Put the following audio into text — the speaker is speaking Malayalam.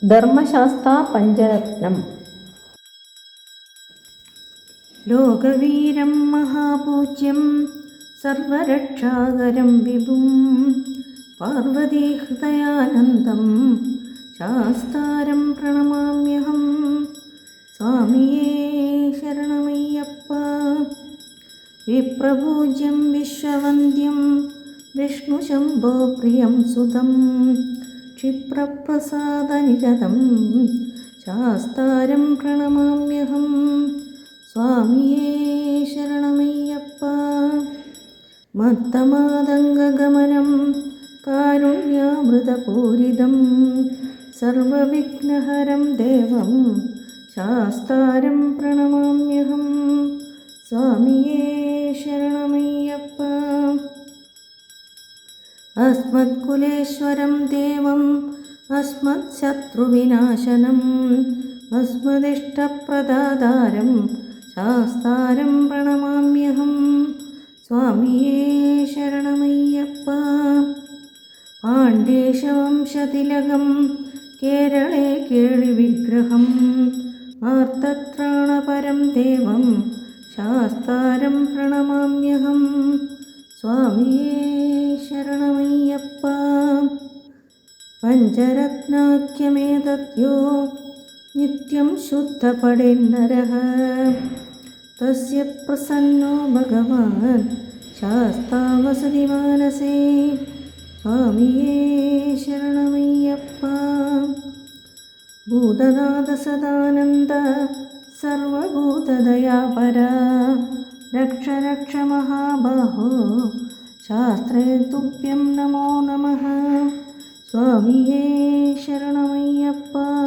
ധർമ്മശാസ്ത്ര പഞ്ചരത്നം. ലോകവീരം മഹാപൂജ്യം സർവരക്ഷാകരം വിഭും പാർവതീഹൃദയാനന്ദം ശാസ്താരം പ്രണമാമ്യഹം. സ്വാമിയേ ശരണമയ്യപ്പ. വിപ്രപൂജ്യം വിശ്വവന്ദ്യം വിഷ്ണുശംഭോ പ്രിയം സുതം ക്ഷിപ്രപ്രസാദനിരതം ശാസ്താരം പ്രണമാമ്യഹം. സ്വാമിയേ ശരണമയ്യപ്പ. മത്തമാതംഗഗമനം കാരുണ്യാമൃതപൂരിതം സർവവിഘ്നഹരം ദേവം ശാസ്താരം പ്രണമാമ്യഹം. സ്വാമിയേ ശരണമയ്യപ്പ. അസ്മത്കുലേശ്വരം ദേവം അസ്മത്ശത്രുവിനാശനം അസ്മദിഷ്ടപ്രദാതാരം ശാസ്താരം പ്രണമാമ്യഹം. സ്വാമിയേ ശരണമയ്യപ്പ. പാണ്ഡേശവംശതിലകം കേരളേ കേളിവിഗ്രഹം ആർത്തത്രാണപരം ദേവം ശാസ്താരം പ്രണമാമ്യഹം. സ്വാമിയേ ശരണമയ്യപ്പ. പഞ്ചരത്നാഖ്യമേതദ്യോ നിത്യം ശുദ്ധപഠേന്നരഃ തസ്യ പ്രസന്നോ ഭഗവാൻ ശാസ്താ വസതി മാനസേ. സ്വാമിയേ ശരണമയ്യപ്പ. ഭൂതനാഥ സദാനന്ദ സർവഭൂതദയാപര രക്ഷ രക്ഷ മഹാബാഹോ ശാസ്ത്രേ തുഭ്യം നമോ നമഃ. സ്വാമിയേ ശരണമയ്യപ്പ.